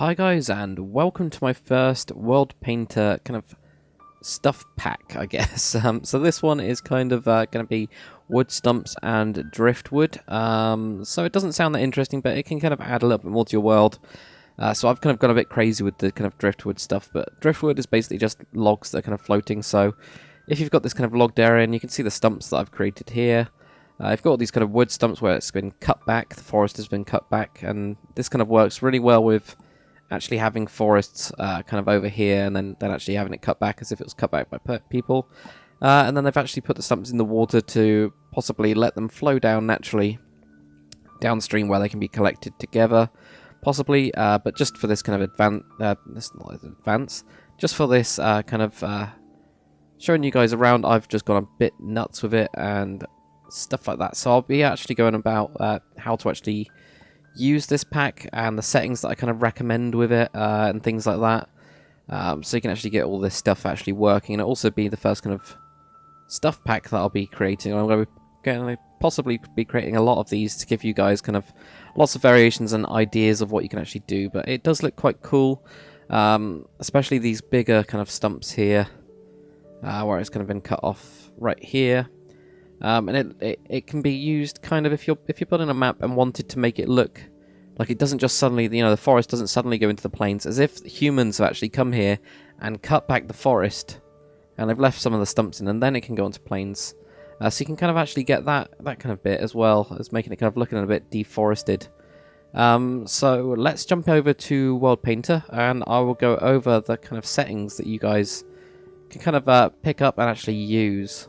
Hi guys, and welcome to my first World Painter kind of stuff pack, I guess. So this one is kind of going to be wood stumps and driftwood. So it doesn't sound that interesting, but it can kind of add a little bit more to your world. So I've kind of gone a bit crazy with the kind of driftwood stuff, but driftwood is basically just logs that are kind of floating. So if you've got this kind of logged area, and you can see the stumps that I've created here. I've got all these kind of wood stumps where it's been cut back, the forest has been cut back, and this kind of works really well with actually having forests kind of over here and then actually having it cut back as if it was cut back by people. And then they've actually put the stumps in the water to possibly let them flow down naturally downstream where they can be collected together, possibly. But just for this kind of just for this kind of showing you guys around, I've just gone a bit nuts with it and stuff like that. So I'll be actually going about how to actually use this pack and the settings that I kind of recommend with it and things like that. So you can actually get all this stuff actually working, and it'll also be the first kind of stuff pack that I'll be creating. I'm going to possibly be creating a lot of these to give you guys kind of lots of variations and ideas of what you can actually do, but it does look quite cool, especially these bigger kind of stumps here where it's kind of been cut off right here. And it can be used kind of if you're building a map and wanted to make it look like it doesn't just suddenly, the forest doesn't suddenly go into the plains, as if humans have actually come here and cut back the forest and they've left some of the stumps in, and then it can go into plains. So you can kind of actually get that kind of bit as well as making it kind of looking a bit deforested. So let's jump over to World Painter, and I will go over the kind of settings that you guys can kind of pick up and actually use.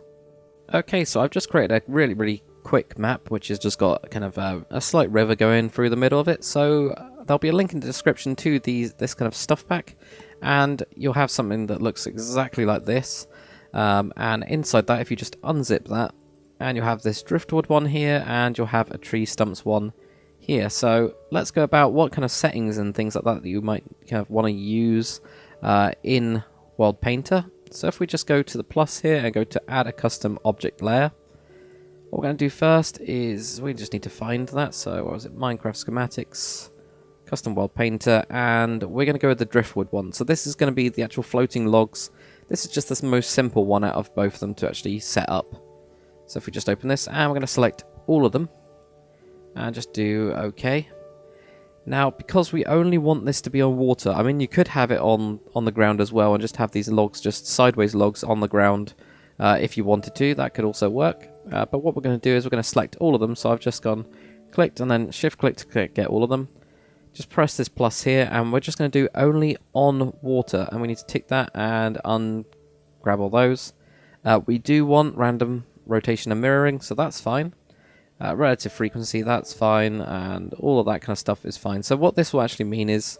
Okay, so I've just created a really quick map, which has just got kind of a slight river going through the middle of it. So there'll be a link in the description to this kind of stuff pack, and you'll have something that looks exactly like this. And inside that, if you just unzip that, and you'll have this driftwood one here, and you'll have a tree stumps one here. So let's go about what kind of settings and things like that you might kind of want to use in World Painter. So if we just go to the plus here and go to add a custom object layer, what we're going to do first is we just need to find that. So what was it? Minecraft schematics, custom World Painter, and we're going to go with the driftwood one. So this is going to be the actual floating logs. This is just the most simple one out of both of them to actually set up. So if we just open this, and we're going to select all of them and just do OK. Now, because we only want this to be on water, I mean, you could have it on the ground as well and just have these logs, just sideways logs on the ground if you wanted to. That could also work. But what we're going to do is we're going to select all of them. So I've just clicked and then shift-click to get all of them. Just press this plus here, and we're just going to do only on water. And we need to tick that and grab all those. We do want random rotation and mirroring, so that's fine. Relative frequency, that's fine, and all of that kind of stuff is fine. So what this will actually mean is,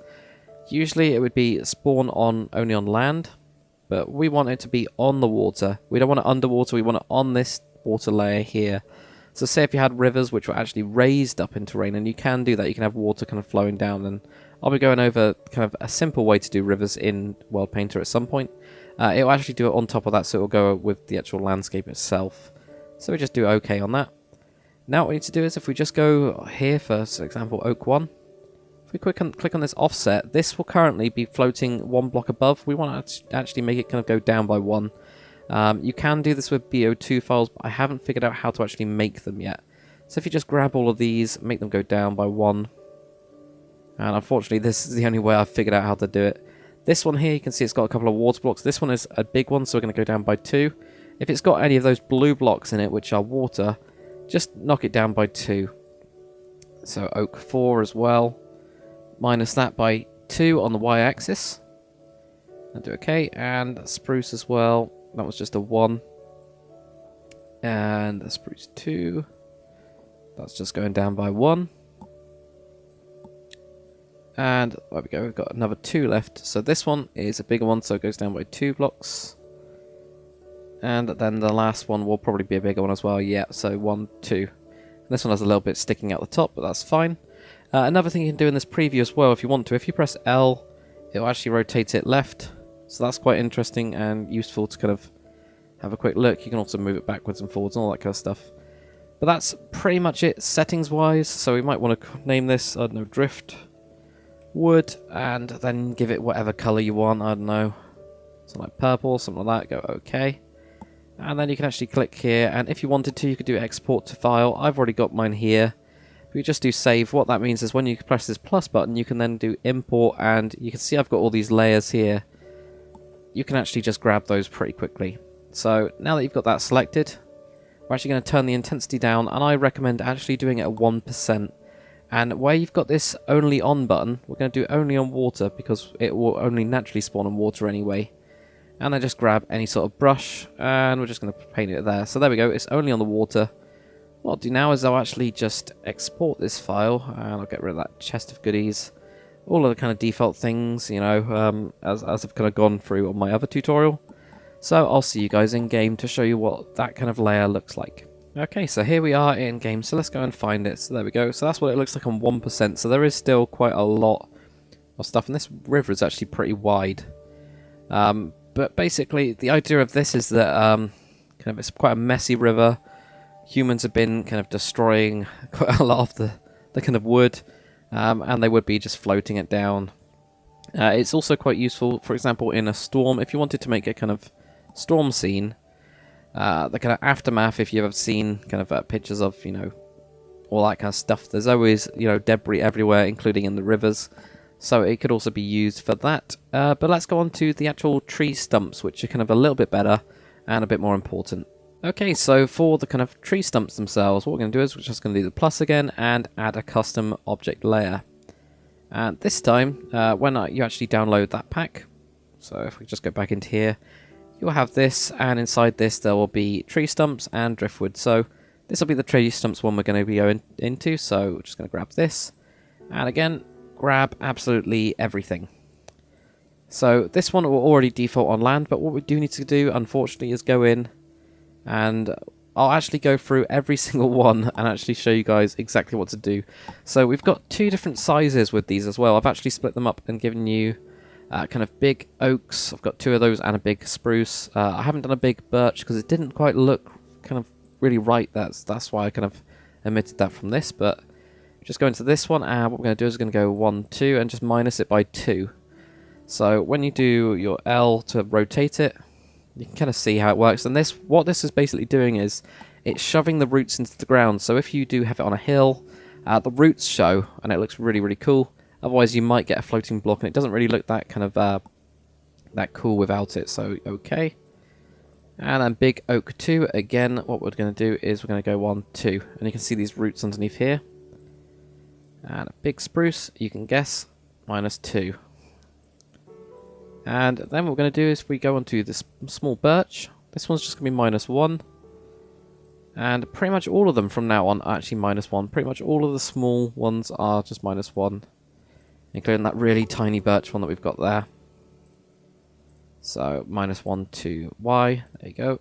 usually it would be spawn only on land, but we want it to be on the water. We don't want it underwater, we want it on this water layer here. So say if you had rivers which were actually raised up in terrain, and you can do that, you can have water kind of flowing down, and I'll be going over kind of a simple way to do rivers in World Painter at some point. It will actually do it on top of that, so it will go with the actual landscape itself. So we just do OK on that. Now what we need to do is, if we just go here for example Oak 1, if we click on this offset, this will currently be floating one block above. We want to actually make it kind of go down by one. You can do this with BO2 files, but I haven't figured out how to actually make them yet. So if you just grab all of these, make them go down by one. And unfortunately this is the only way I've figured out how to do it. This one here, you can see it's got a couple of water blocks. This one is a big one, so we're going to go down by 2. If it's got any of those blue blocks in it, which are water, just knock it down by 2. So Oak 4 as well. Minus that by 2 on the y-axis. And do OK. And Spruce as well. That was just a 1. And the Spruce 2. That's just going down by 1. And there we go. We've got another 2 left. So this one is a bigger one, so it goes down by 2 blocks. And then the last one will probably be a bigger one as well. Yeah, so 1, 2. And this one has a little bit sticking out the top, but that's fine. Another thing you can do in this preview as well, if you want to, if you press L, it will actually rotate it left. So that's quite interesting and useful to kind of have a quick look. You can also move it backwards and forwards and all that kind of stuff. But that's pretty much it settings-wise. So we might want to name this, I don't know, Drift wood, and then give it whatever colour you want. I don't know, something like purple, something like that. Go OK. And then you can actually click here, and if you wanted to, you could do export to file. I've already got mine here. If you just do save, what that means is when you press this plus button, you can then do import, and you can see I've got all these layers here. You can actually just grab those pretty quickly. So now that you've got that selected, we're actually going to turn the intensity down, and I recommend actually doing it at 1%. And where you've got this only on button, we're going to do only on water, because it will only naturally spawn in water anyway. And then just grab any sort of brush, and we're just going to paint it there. So there we go, it's only on the water. What I'll do now is I'll actually just export this file, and I'll get rid of that chest of goodies. All of the kind of default things, you know, as I've kind of gone through on my other tutorial. So I'll see you guys in game to show you what that kind of layer looks like. Okay, so here we are in game, so let's go and find it. So there we go, so that's what it looks like on 1%, so there is still quite a lot of stuff, and this river is actually pretty wide. But basically, the idea of this is that kind of it's quite a messy river. Humans have been kind of destroying quite a lot of the kind of wood, and they would be just floating it down. It's also quite useful, for example, in a storm. If you wanted to make a kind of storm scene, the kind of aftermath, if you've ever seen kind of pictures of, you know, all that kind of stuff, there's always, you know, debris everywhere, including in the rivers. So it could also be used for that. But let's go on to the actual tree stumps, which are kind of a little bit better and a bit more important. Okay, so for the kind of tree stumps themselves, what we're going to do is we're just going to do the plus again and add a custom object layer. And this time, when you actually download that pack, so if we just go back into here, you'll have this, and inside this there will be tree stumps and driftwood. So this will be the tree stumps one we're going to be going into, so we're just going to grab this, and again, grab absolutely everything. So this one will already default on land, but what we do need to do, unfortunately, is go in, and I'll actually go through every single one and actually show you guys exactly what to do. So we've got two different sizes with these as well. I've actually split them up and given you kind of big oaks. I've got two of those and a big spruce. I haven't done a big birch because it didn't quite look kind of really right. That's why I kind of omitted that from this. But just go into this one, and what we're going to do is we're going to go 1, 2, and just minus it by 2. So when you do your L to rotate it, you can kind of see how it works. And what this is basically doing is it's shoving the roots into the ground. So if you do have it on a hill, the roots show, and it looks really, really cool. Otherwise, you might get a floating block, and it doesn't really look that kind of that cool without it. So okay. And then big oak 2, again, what we're going to do is we're going to go 1, 2. And you can see these roots underneath here. And a big spruce, you can guess, minus 2. And then what we're going to do is we go onto this small birch. This one's just going to be minus 1. And pretty much all of them from now on are actually minus 1. Pretty much all of the small ones are just minus 1. Including that really tiny birch one that we've got there. So minus 1 to Y. There you go.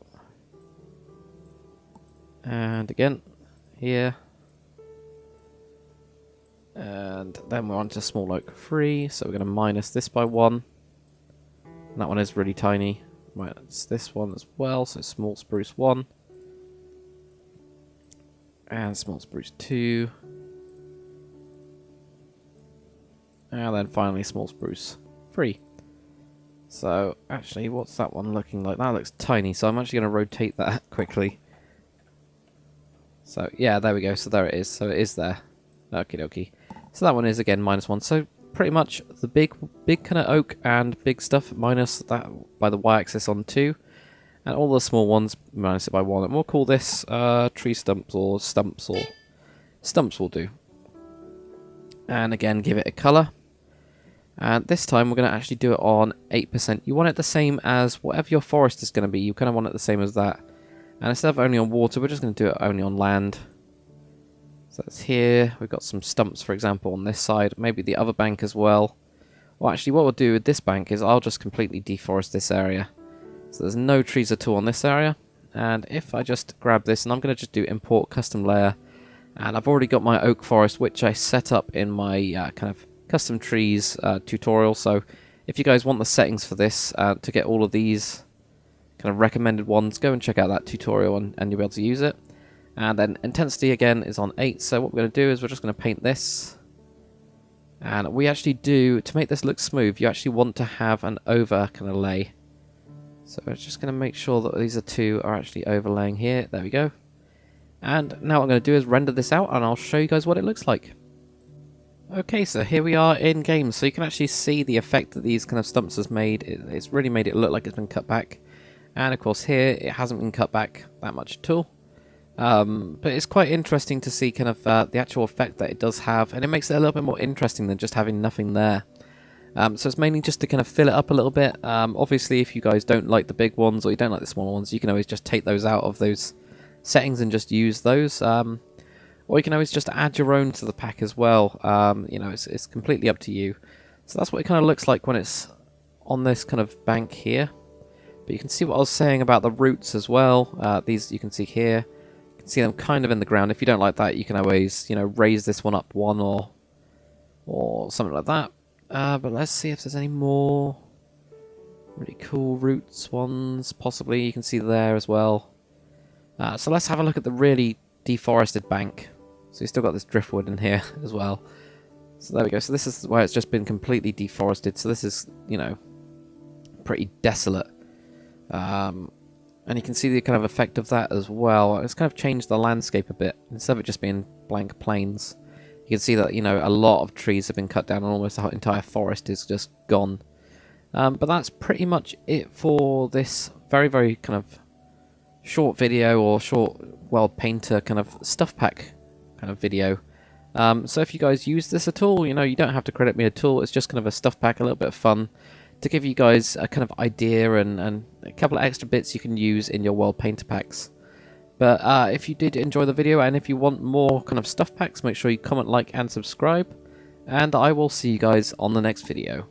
And again, here. And then we're on to small oak 3. So we're going to minus this by 1. And that one is really tiny. Minus this one as well. So small spruce 1. And small spruce 2. And then finally small spruce 3. So actually, what's that one looking like? That looks tiny, so I'm actually going to rotate that quickly. So yeah, there we go. So there it is. So it is there. Okie dokie. So that one is again minus 1. So pretty much the big kind of oak and big stuff minus that by the y-axis on 2. And all the small ones minus it by 1. And we'll call this tree stumps or stumps, or stumps will do. And again, give it a colour. And this time we're going to actually do it on 8%. You want it the same as whatever your forest is going to be. You kind of want it the same as that. And instead of only on water, we're just going to do it only on land. So that's here. We've got some stumps, for example, on this side. Maybe the other bank as well. Well, actually, what we'll do with this bank is I'll just completely deforest this area. So there's no trees at all on this area. And if I just grab this, and I'm going to just do import custom layer. And I've already got my oak forest, which I set up in my kind of custom trees tutorial. So if you guys want the settings for this to get all of these kind of recommended ones, go and check out that tutorial and you'll be able to use it. And then intensity again is on 8. So what we're going to do is we're just going to paint this. And we actually do, to make this look smooth, you actually want to have an over kind of lay. So we're just going to make sure that these two are actually overlaying here. There we go. And now what I'm going to do is render this out and I'll show you guys what it looks like. Okay, so here we are in game. So you can actually see the effect that these kind of stumps has made. It's really made it look like it's been cut back. And of course here, it hasn't been cut back that much at all. But it's quite interesting to see kind of the actual effect that it does have. And it makes it a little bit more interesting than just having nothing there. So it's mainly just to kind of fill it up a little bit. Obviously, if you guys don't like the big ones or you don't like the smaller ones, you can always just take those out of those settings and just use those. Or you can always just add your own to the pack as well. You know, it's completely up to you. So that's what it kind of looks like when it's on this kind of bank here. But you can see what I was saying about the roots as well. These you can see here. You can see them kind of in the ground. If you don't like that, you can always, you know, raise this one up one or something like that. But let's see if there's any more really cool roots ones. Possibly you can see there as well. So let's have a look at the really deforested bank. So you've still got this driftwood in here as well. So there we go. So this is where it's just been completely deforested. So this is, you know, pretty desolate. And you can see the kind of effect of that as well. It's kind of changed the landscape a bit. Instead of it just being blank plains, you can see that, you know, a lot of trees have been cut down and almost the entire forest is just gone. But that's pretty much it for this very, very kind of short video or short world painter kind of stuff pack kind of video. So if you guys use this at all, you know, you don't have to credit me at all. It's just kind of a stuff pack, a little bit of fun to give you guys a kind of idea and a couple of extra bits you can use in your world painter packs. But if you did enjoy the video and if you want more kind of stuff packs, make sure you comment, like and subscribe, and I will see you guys on the next video.